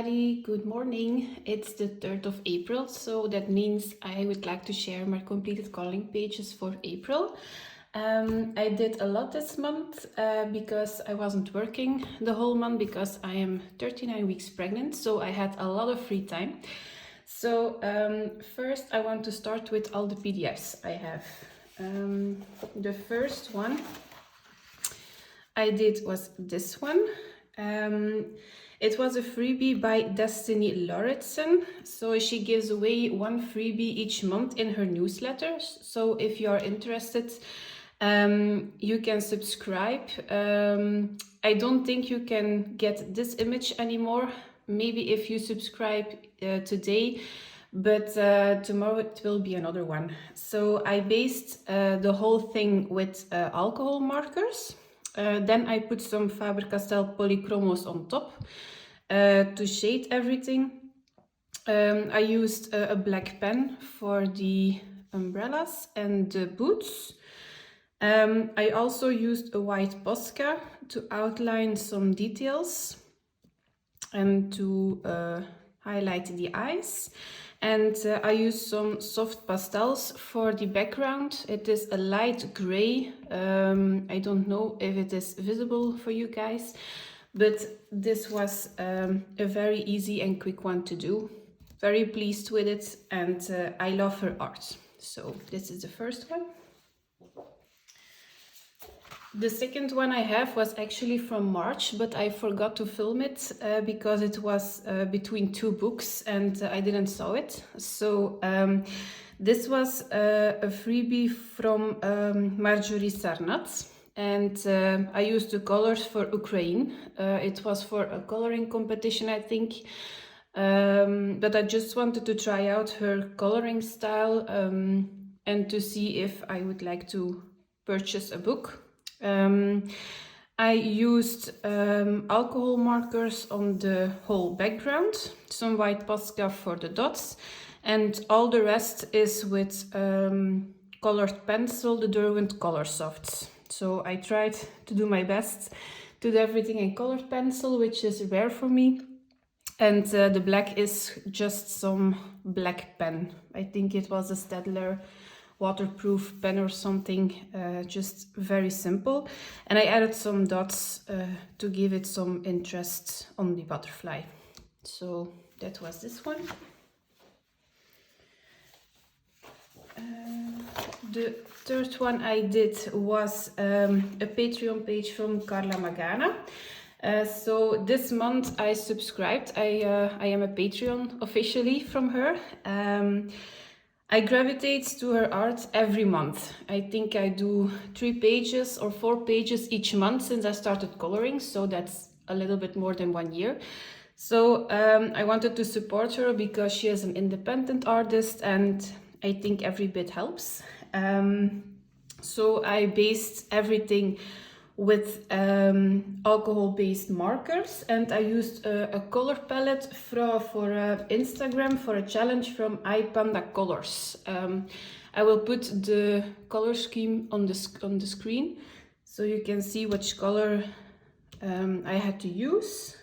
everybody, good morning. It's the 3rd of April, so that means I would like to share my completed coloring pages for April. I did a lot this month because I wasn't working the whole month because I am 39 weeks pregnant, so I had a lot of free time. So first I want to start with all the PDFs I have. The first one I did was this one. It was a freebie by Destiny Lauritsen. So she gives away one freebie each month in her newsletters. So if you are interested, you can subscribe. I don't think you can get this image anymore. Maybe if you subscribe today, but tomorrow it will be another one. So I based the whole thing with alcohol markers. Then I put some Faber-Castell polychromos on top to shade everything. I used a black pen for the umbrellas and the boots. I also used a white Posca to outline some details and to highlight the eyes. And I used some soft pastels for the background. It is a light gray. I don't know if it is visible for you guys, but this was a very easy and quick one to do. Very pleased with it, and I love her art. So this is the first one. The second one I have was actually from March, but I forgot to film it because it was between two books and I didn't saw it. So this was a freebie from Marjorie Sarnat, and I used the colors for Ukraine. It was for a coloring competition, I think, but I just wanted to try out her coloring style and to see if I would like to purchase a book. I used alcohol markers on the whole background, some white Posca for the dots, and all the rest is with colored pencil, the Derwent Color Softs. So I tried to do my best to do everything in colored pencil, which is rare for me. And the black is just some black pen. I think it was a Staedtler waterproof pen or something, just very simple. And I added some dots to give it some interest on the butterfly. So that was this one. The third one I did was a Patreon page from Carla Magana. So this month I subscribed. I am a Patreon officially from her. I gravitate to her art every month. I think I do 3 pages or 4 pages each month since I started coloring, so that's a little bit more than 1 year. So I wanted to support her because she is an independent artist and I think every bit helps. So I based everything with alcohol-based markers, and I used a color palette for Instagram for a challenge from iPanda Colors. I will put the color scheme on the screen so you can see which color I had to use.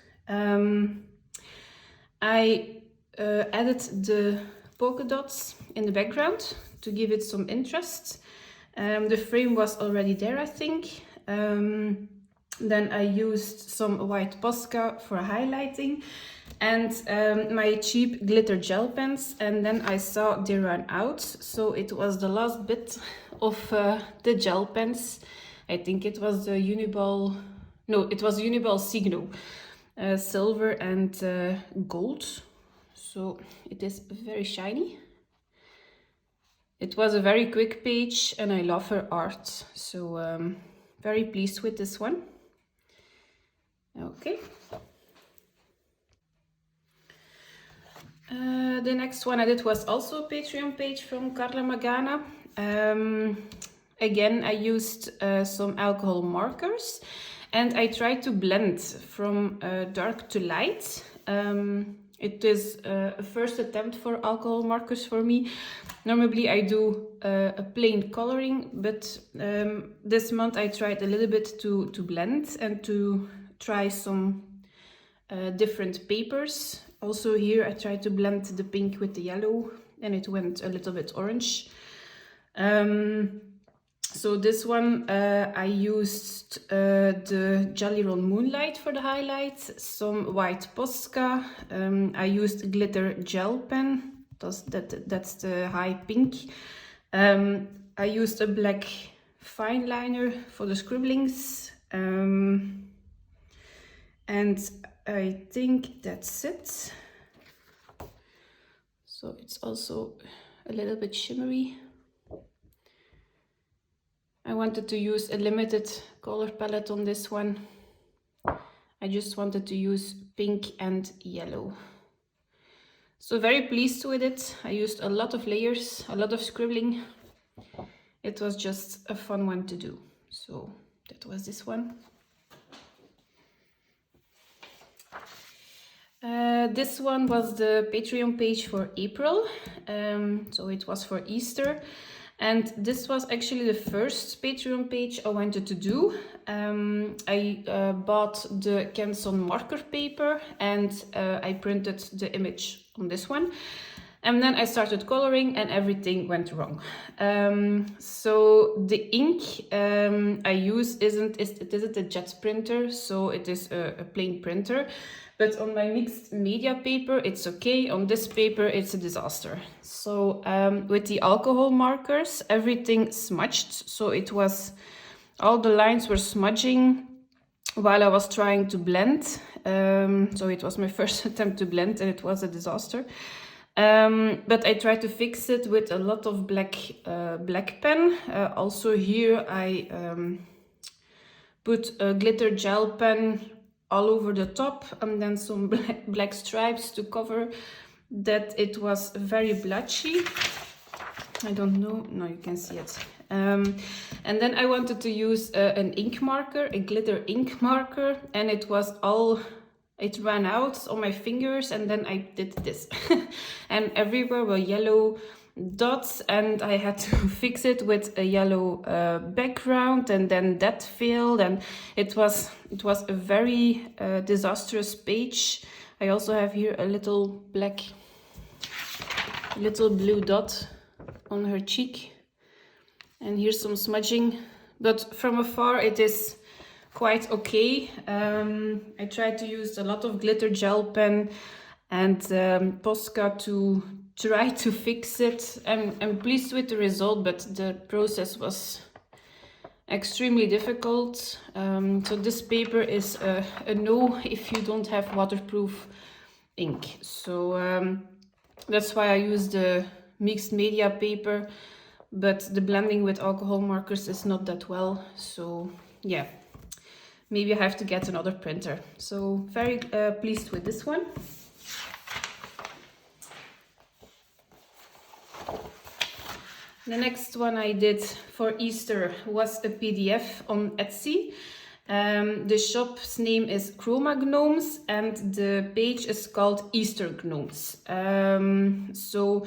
I added the polka dots in the background to give it some interest. The frame was already there, I think. Then I used some white Posca for highlighting and my cheap glitter gel pens, and then I saw they ran out, so it was the last bit of the gel pens. I think it was the Uniball, no, it was Uniball Signo, silver and gold, so it is very shiny. It was a very quick page and I love her art, so very pleased with this one. Okay. The next one I did was also a Patreon page from Carla Magana. Again, I used some alcohol markers and I tried to blend from dark to light. It is a first attempt for alcohol markers for me. Normally I do a plain coloring, but this month I tried a little bit to blend and to try some different papers Also here I tried to blend the pink with the yellow and it went a little bit orange. So this one I used the Jelly Roll Moonlight for the highlights, some white Posca, I used glitter gel pen, that's the high pink. I used a black fine liner for the scribblings, and I think that's it. So it's also a little bit shimmery. I wanted to use a limited color palette on this one. I just wanted to use pink and yellow. So very pleased with it. I used a lot of layers, a lot of scribbling. It was just a fun one to do. So that was this one. This one was the Patreon page for April. So it was for Easter. And this was actually the first Patreon page I wanted to do. I bought the Canson marker paper and I printed the image on this one. And then I started coloring and everything went wrong. So the ink I use isn't a jet printer, so it is a plain printer. But on my mixed media paper, it's okay. On this paper, it's a disaster. So with the alcohol markers, everything smudged. So it was, all the lines were smudging while I was trying to blend. So it was my first attempt to blend and it was a disaster. But I tried to fix it with a lot of black pen. Also here I put a glitter gel pen all over the top and then some black stripes to cover that it was very blotchy. I don't know, no, you can see it. And then I wanted to use an ink marker, a glitter ink marker, and it ran out on my fingers and then I did this. And everywhere were yellow dots and I had to fix it with a yellow background, and then that failed, and it was a very disastrous page. I also have here a little blue dot on her cheek, and here's some smudging, but from afar it is quite okay. I tried to use a lot of glitter gel pen and Posca to try to fix it. I'm pleased with the result, but the process was extremely difficult. So this paper is a no if you don't have waterproof ink. So that's why I use the mixed media paper, but the blending with alcohol markers is not that well. So yeah, maybe I have to get another printer. So very pleased with this one. The next one I did for Easter was a PDF on Etsy. The shop's name is Chroma Gnomes and the page is called Easter Gnomes. So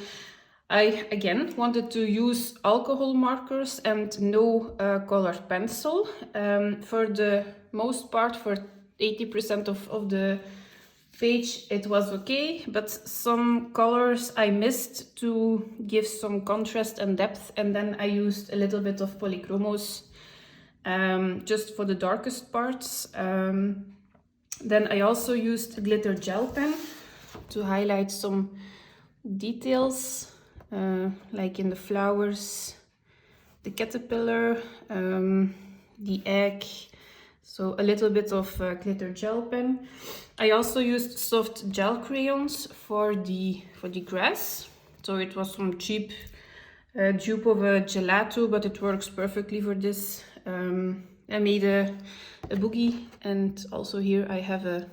I again wanted to use alcohol markers and no color pencil. For the most part, for 80% of the page it was okay, but some colors I missed to give some contrast and depth, and then I used a little bit of polychromos just for the darkest parts. Then I also used glitter gel pen to highlight some details, like in the flowers, the caterpillar, the egg. So a little bit of glitter gel pen. I also used soft gel crayons for the grass. So it was some cheap dupe of a gelato, but it works perfectly for this. I made a boogie, and also here I have a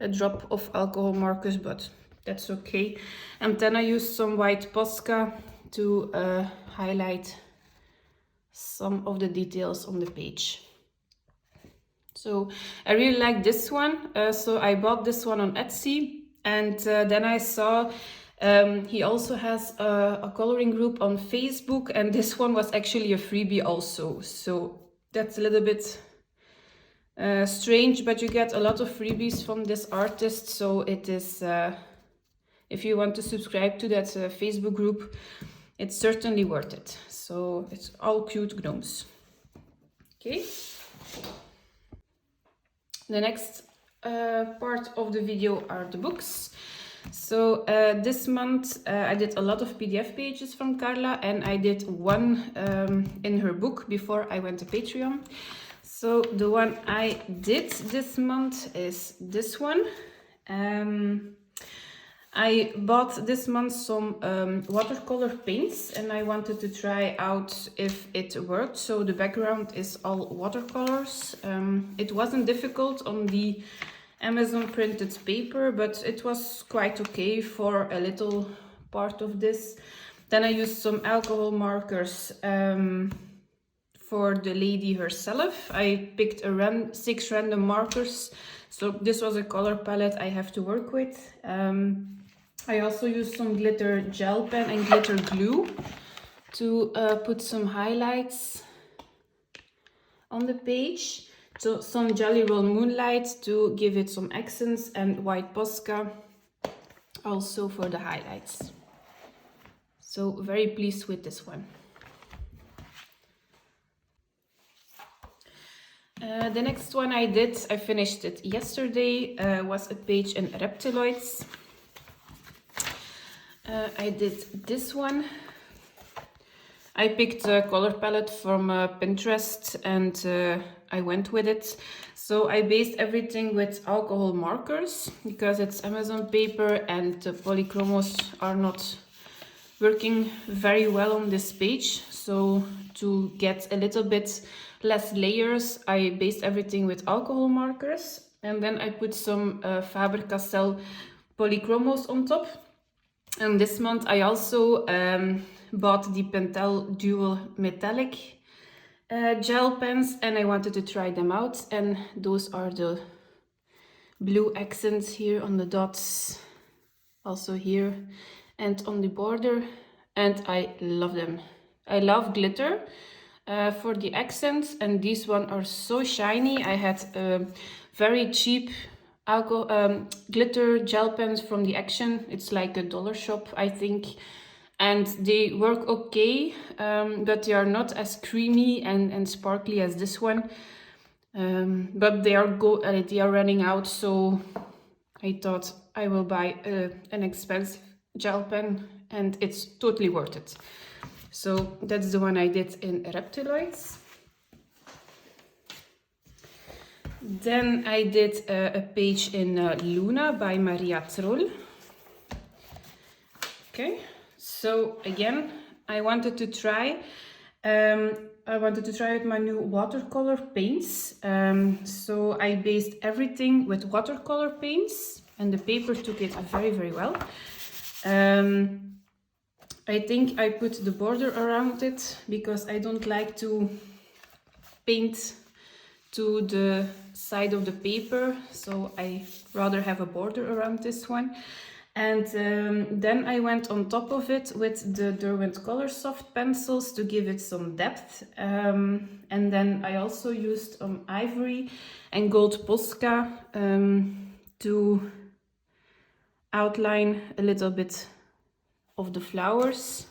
drop of alcohol markers, but that's okay. And then I used some white Posca to highlight some of the details on the page. So I really like this one, so I bought this one on Etsy, and then I saw he also has a coloring group on Facebook, and this one was actually a freebie also. So that's a little bit strange, but you get a lot of freebies from this artist, so it is, if you want to subscribe to that Facebook group, it's certainly worth it. So it's all cute gnomes. Okay. The next part of the video are the books. So this month I did a lot of PDF pages from Carla, and I did one in her book before I went to Patreon. So the one I did this month is this one. I bought this month some watercolor paints, and I wanted to try out if it worked. So the background is all watercolors. It wasn't difficult on the Amazon printed paper, but it was quite okay for a little part of this. Then I used some alcohol markers for the lady herself. I picked 6 random markers, so this was a color palette I have to work with. I also used some glitter gel pen and glitter glue to put some highlights on the page. So some Jelly Roll Moonlight to give it some accents, and white Posca also for the highlights. So very pleased with this one. The next one I did, I finished it yesterday, was a page in Reptiloids. I did this one. I picked a color palette from Pinterest, and I went with it. So I based everything with alcohol markers because it's Amazon paper and the polychromos are not working very well on this page. So to get a little bit less layers, I based everything with alcohol markers, and then I put some Faber-Castell polychromos on top. And this month I also bought the Pentel Dual Metallic gel pens, and I wanted to try them out. And those are the blue accents here on the dots, also here and on the border, and I love them. I love glitter for the accents, and these ones are so shiny. I had very cheap glitter gel pens from the Action. It's like a dollar shop, I think, and they work okay, but they are not as creamy and sparkly as this one. But they are running out, so I thought I will buy an expensive gel pen, and it's totally worth it. So that's the one I did in Reptiloids. Then I did a page in Luna by Maria Troll. Okay, so again, I wanted to try with my new watercolor paints. So I based everything with watercolor paints, and the paper took it very, very well. I think I put the border around it because I don't like to paint to the side of the paper, so I rather have a border around this one. And then I went on top of it with the Derwent Color Soft pencils to give it some depth. And then I also used ivory and gold Posca to outline a little bit of the flowers.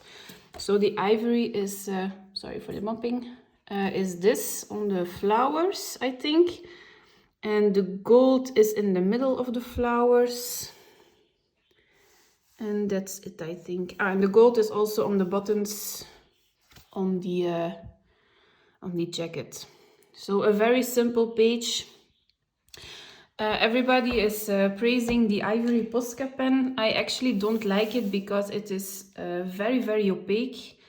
So the ivory is, sorry for the mopping, is this on the flowers, I think. And the gold is in the middle of the flowers. And that's it, I think. And the gold is also on the buttons on the jacket. So a very simple page. Everybody is praising the Ivory Posca pen. I actually don't like it because it is very, very opaque.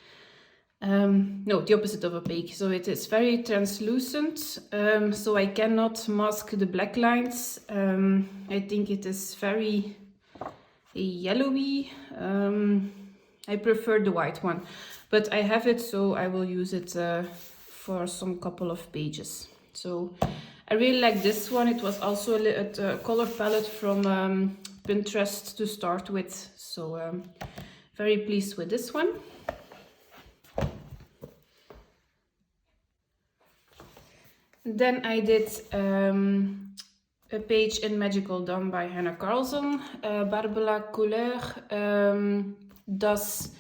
No, the opposite of opaque. So it is very translucent, so I cannot mask the black lines. I think it is very yellowy. I prefer the white one, but I have it, so I will use it for some couple of pages. So I really like this one. It was also a color palette from Pinterest to start with, so very pleased with this one. Then I did a page in Magical Dawn by Hannah Carlson. Barbara Couleur does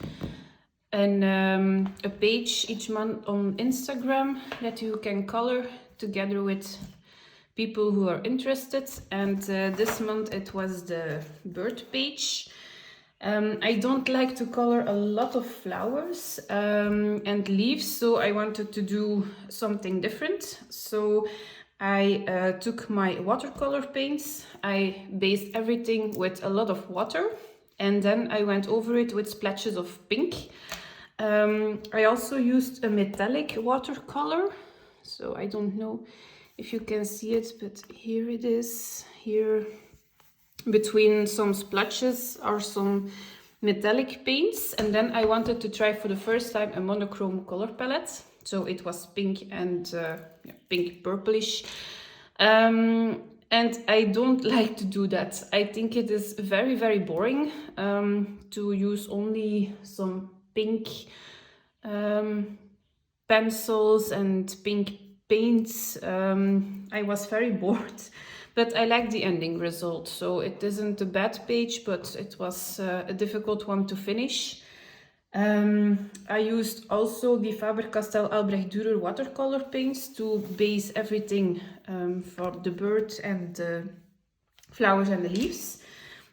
a page each month on Instagram that you can color together with people who are interested. And this month it was the bird page. I don't like to color a lot of flowers and leaves, so I wanted to do something different. So I took my watercolor paints, I based everything with a lot of water, and then I went over it with splashes of pink. I also used a metallic watercolor, so I don't know if you can see it, but here it is. Here between some splotches are some metallic paints, and then I wanted to try for the first time a monochrome color palette. So it was pink and pink purplish. And I don't like to do that. I think it is very, very boring to use only some pink pencils and pink paints. I was very bored. But I like the ending result, so it isn't a bad page, but it was a difficult one to finish. I used also the Faber-Castell Albrecht Dürer watercolor paints to base everything for the bird and the flowers and the leaves.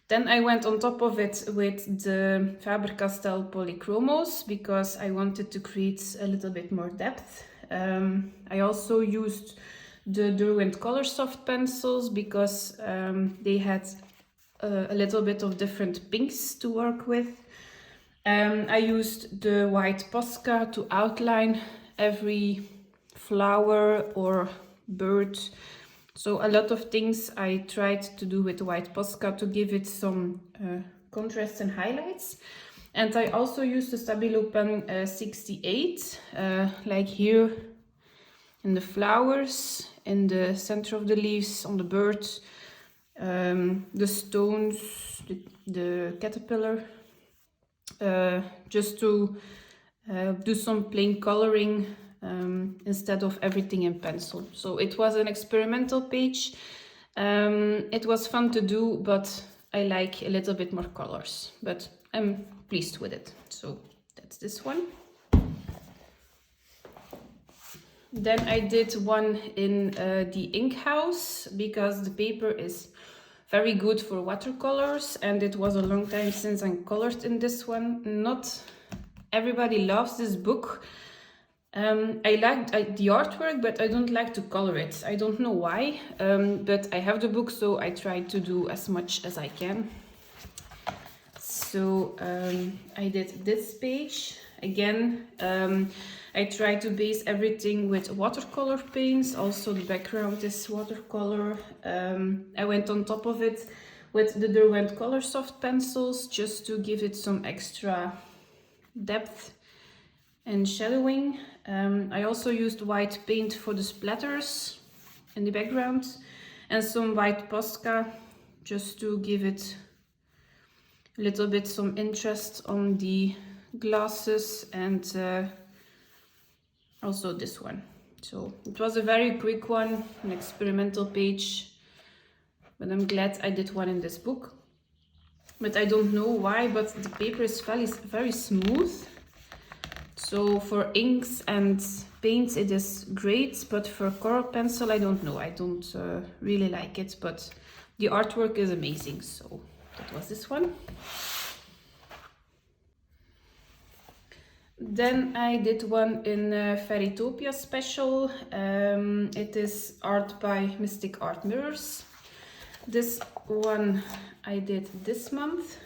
Then I went on top of it with the Faber-Castell Polychromos because I wanted to create a little bit more depth. I also used the Derwent Color Soft pencils because they had a little bit of different pinks to work with. I used the white Posca to outline every flower or bird. So a lot of things I tried to do with white Posca to give it some contrast and highlights. And I also used the Stabilo pen 68, like here in the flowers, in the center of the leaves, on the bird, the stones, the caterpillar, just to do some plain coloring instead of everything in pencil. So it was an experimental page. It was fun to do, but I like a little bit more colors, but I'm pleased with it. So that's this one. Then I did one in the ink house because the paper is very good for watercolors, and it was a long time since I colored in this one. Not everybody loves this book. I liked the artwork, but I don't like to color it. I don't know why, but I have the book, so I try to do as much as I can. So I did this page. Again, I try to base everything with watercolor paints. Also the background is watercolor. I went on top of it with the Derwent Color Soft pencils just to give it some extra depth and shadowing. I also used white paint for the splatters in the background and some white Posca just to give it a little bit some interest on the glasses, and also this one. So it was a very quick one, an experimental page, but I'm glad I did one in this book. But I don't know why, but the paper is very smooth. So for inks and paints it is great, but for color pencil I don't know. I don't really like it, but the artwork is amazing. So that was this one. Then I did one in Fairytopia special. It is art by Mystic Art Mirrors. This one I did this month.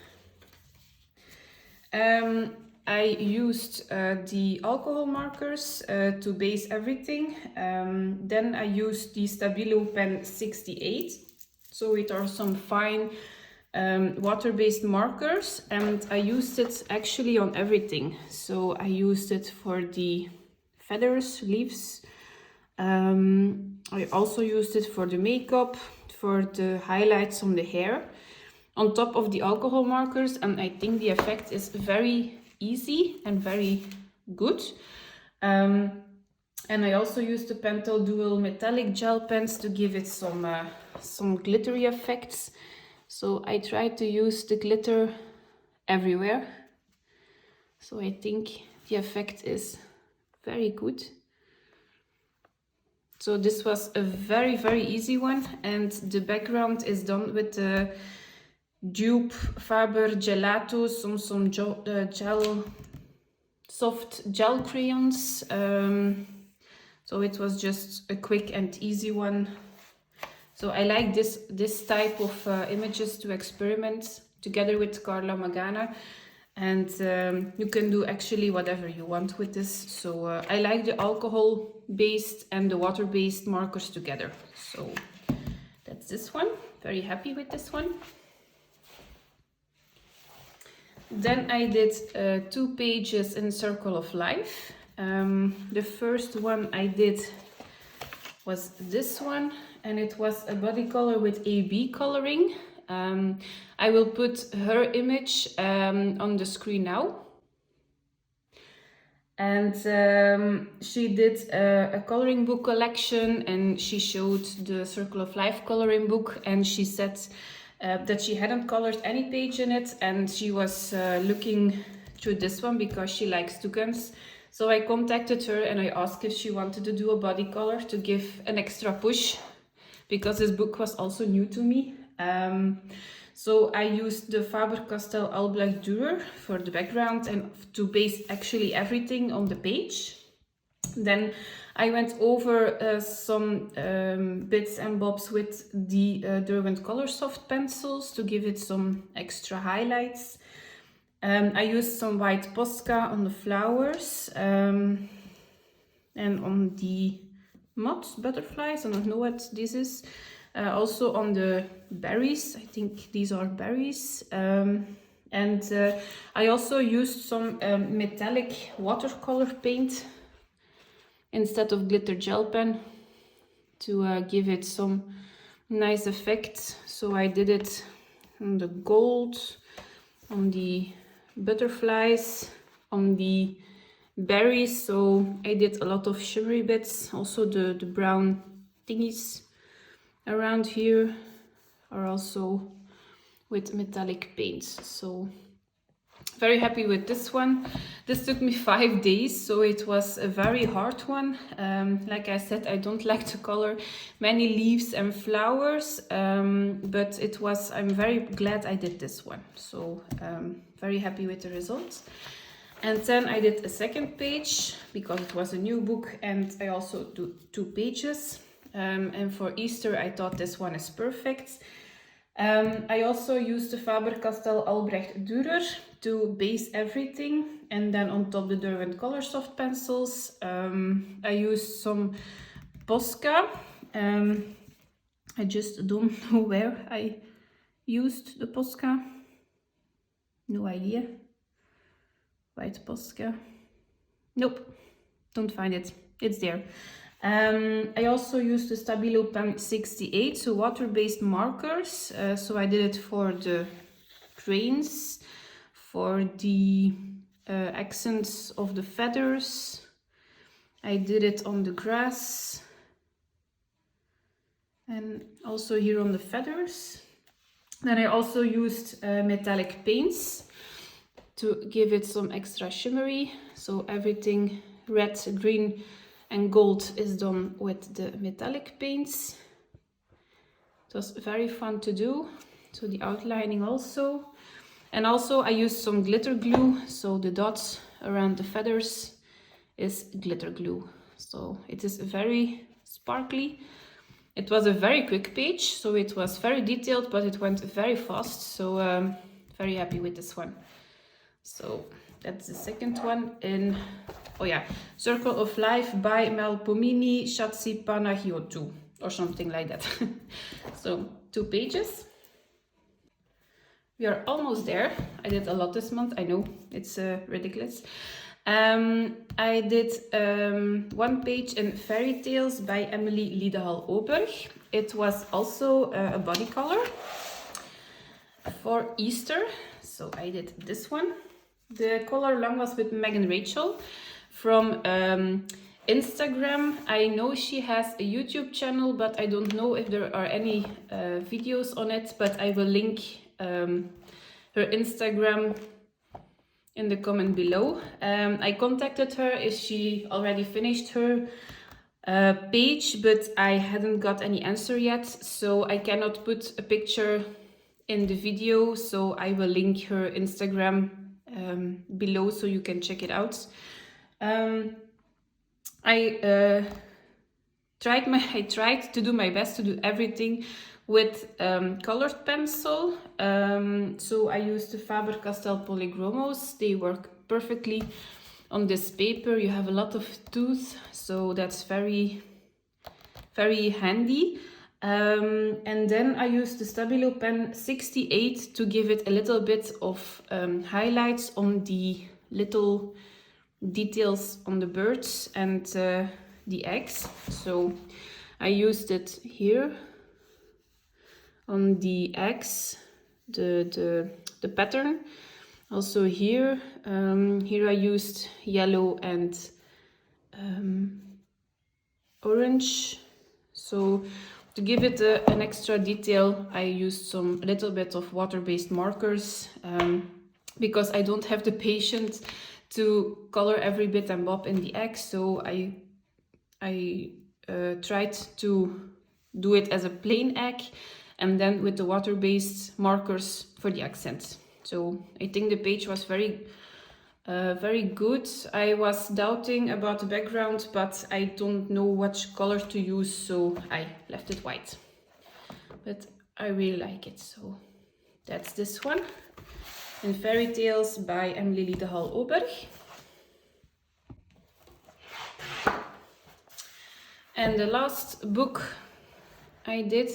I used the alcohol markers to base everything. Then I used the Stabilo pen 68. So it are some fine water-based markers, and I used it actually on everything. So I used it for the feathers, leaves. I also used it for the makeup, for the highlights on the hair, on top of the alcohol markers, and I think the effect is very easy and very good. And I also used the Pentel Dual metallic gel pens to give it some glittery effects. So I tried to use the glitter everywhere. So I think the effect is very good. So this was a very, very easy one, and the background is done with the dupe Faber Gelato, some soft gel crayons. So it was just a quick and easy one. So I like this type of images to experiment together with Carla Magana. And you can do actually whatever you want with this. So I like the alcohol-based and the water-based markers together. So that's this one. Very happy with this one. Then I did 2 pages in Circle of Life. The first one I did was this one, and it was a body color with AB coloring. I will put her image on the screen now. And she did a coloring book collection, and she showed the Circle of Life coloring book, and she said that she hadn't colored any page in it, and she was looking through this one because she likes toucans. So I contacted her and I asked if she wanted to do a body color to give an extra push, because this book was also new to me. So I used the Faber-Castell Albrecht Dürer for the background and to base actually everything on the page. Then I went over some bits and bobs with the Derwent Colorsoft pencils to give it some extra highlights. I used some white Posca on the flowers and on the moths, butterflies. I don't know what this is. Also on the berries, I think these are berries. I also used some metallic watercolor paint instead of glitter gel pen to give it some nice effect. So I did it on the gold, on the butterflies, on the berries. So I did a lot of shimmery bits. Also the brown thingies around here are also with metallic paints. So very happy with this one. This took me 5 days, so it was a very hard one. Like I said, I don't like to color many leaves and flowers, but I'm very glad I did this one. So very happy with the results. And then I did a second page because it was a new book, and I also do 2 pages. And for Easter, I thought this one is perfect. I also used the Faber-Castell Albrecht Dürer to base everything, and then on top the Derwent Colorsoft pencils. I used some Posca. I just don't know where I used the Posca. No idea. White Posca. Nope, don't find it. It's there. I also used the Stabilo Pen 68, so water-based markers. So I did it for the cranes, for the accents of the feathers. I did it on the grass and also here on the feathers. Then I also used metallic paints to give it some extra shimmery. So everything red, green and gold is done with the metallic paints. It was very fun to do. So the outlining also. And also I used some glitter glue. So the dots around the feathers is glitter glue. So it is very sparkly. It was a very quick page, so it was very detailed, but it went very fast. So very happy with this one. So that's the second one in, oh yeah, Circle of Life by Melpomene Shatsi Panagiotou or something like that. So 2 pages. We are almost there. I did a lot this month. I know, it's ridiculous. I did 1 page in Fairytales by Emily Liedehal Oberg. It was also a body color for Easter. So I did this one. The color along was with Megan Rachel from Instagram. I know she has a YouTube channel, but I don't know if there are any videos on it, but I will link her Instagram in the comment below. I contacted her if she already finished her page, but I hadn't got any answer yet, so I cannot put a picture in the video, so I will link her Instagram below so you can check it out. I tried to do my best to do everything with colored pencil. So I used the Faber-Castell Polychromos. They work perfectly on this paper. You have a lot of tooth, so that's very, very handy. And then I used the Stabilo pen 68 to give it a little bit of highlights on the little details on the birds and the eggs. So I used it here on the eggs, the pattern. Also here, here I used yellow and orange. So to give it an extra detail, I used a little bit of water-based markers because I don't have the patience to color every bit and bob in the egg. So I tried to do it as a plain egg and then with the water-based markers for the accents. So I think the page was very good. I was doubting about the background, but I don't know which color to use, so I left it white. But I really like it, so that's this one. And Fairy Tales by Emily de Hall Oberg. And the last book I did,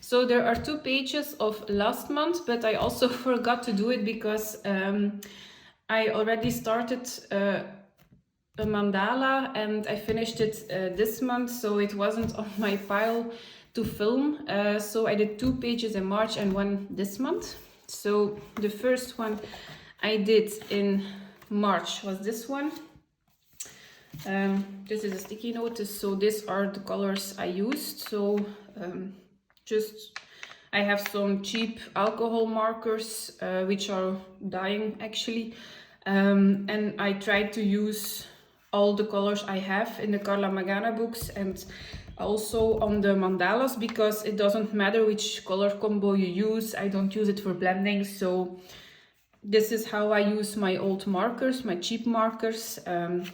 so there are 2 pages of last month, but I also forgot to do it because I already started a mandala and I finished it this month, so it wasn't on my pile to film. So I did 2 pages in March and 1 this month. So the first one I did in March was this one. This is a sticky notice, so these are the colors I used. So I have some cheap alcohol markers which are dying actually, and I tried to use all the colors I have in the Carla Magana books and also on the mandalas, because it doesn't matter which color combo you use. I don't use it for blending, so this is how I use my old markers, my cheap markers.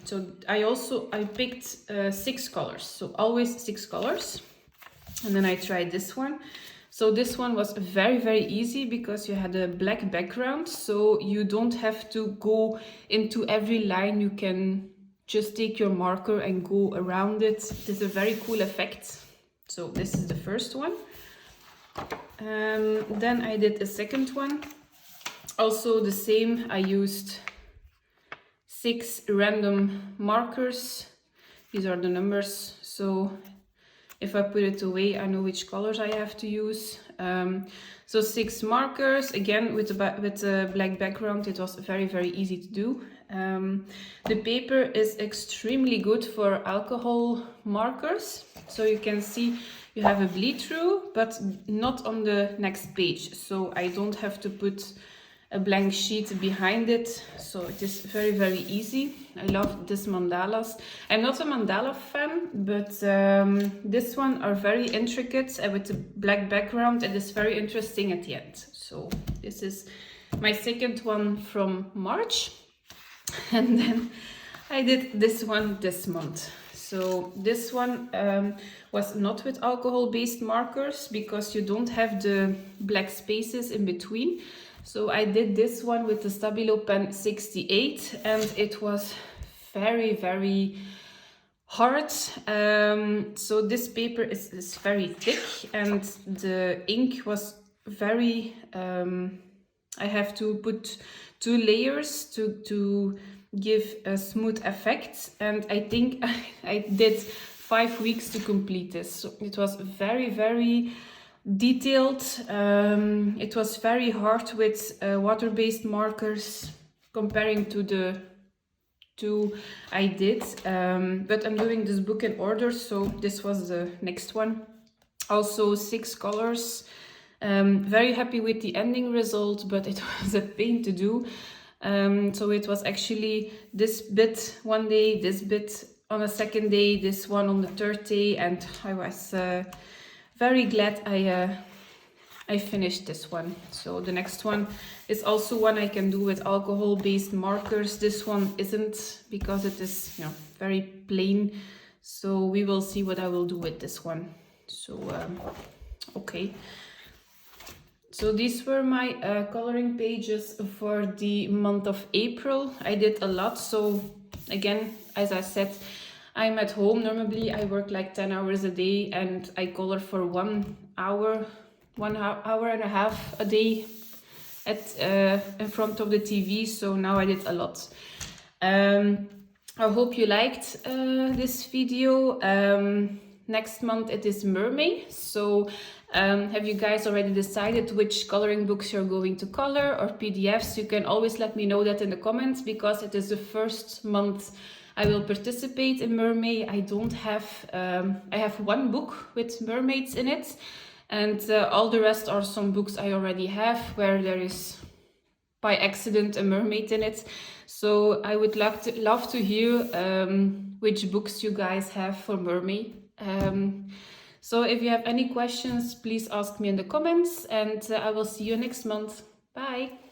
So I picked 6 colors, so always 6 colors. And then I tried this one. So this one was very, very easy because you had a black background, so you don't have to go into every line. You can just take your marker and go around it. It is a very cool effect. So this is the first one. Then I did a second one. Also the same, I used 6 random markers. These are the numbers, so if I put it away, I know which colors I have to use. So 6 markers, again with a black background. It was very, very easy to do. The paper is extremely good for alcohol markers. So you can see you have a bleed through, but not on the next page. So I don't have to put a blank sheet behind it, so it is very, very easy. I love this mandalas. I'm not a mandala fan, but this one are very intricate with a black background. It is very interesting at the end. So this is my second one from March. And then I did this one this month. So this one was not with alcohol-based markers because you don't have the black spaces in between. So I did this one with the Stabilo pen 68 and it was very, very hard. So this paper is very thick and the ink was very... I have to put 2 layers to give a smooth effect, and I think I did 5 weeks to complete this. So it was very, very detailed. It was very hard with water-based markers comparing to two I did, but I'm doing this book in order, so this was the next one. Also 6 colors. Very happy with the ending result, but it was a pain to do. So it was actually this bit one day, this bit on a second day, this one on the third day, and I was very glad I finished this one. So the next one is also one I can do with alcohol-based markers. This one isn't, because it is, you know, very plain. So we will see what I will do with this one. So okay. So these were my coloring pages for the month of April. I did a lot. So again, as I said, I'm at home. Normally I work like 10 hours a day and I color for 1 hour, 1 hour and a half a day at in front of the TV. So now I did a lot. I hope you liked this video. Next month it is mermaid. So have you guys already decided which coloring books you're going to color, or PDFs? You can always let me know that in the comments, because it is the first month I will participate in mermaid. I don't have, I have one book with mermaids in it, and all the rest are some books I already have where there is by accident a mermaid in it. So I would love to hear which books you guys have for mermaid. So if you have any questions, please ask me in the comments, and I will see you next month. Bye!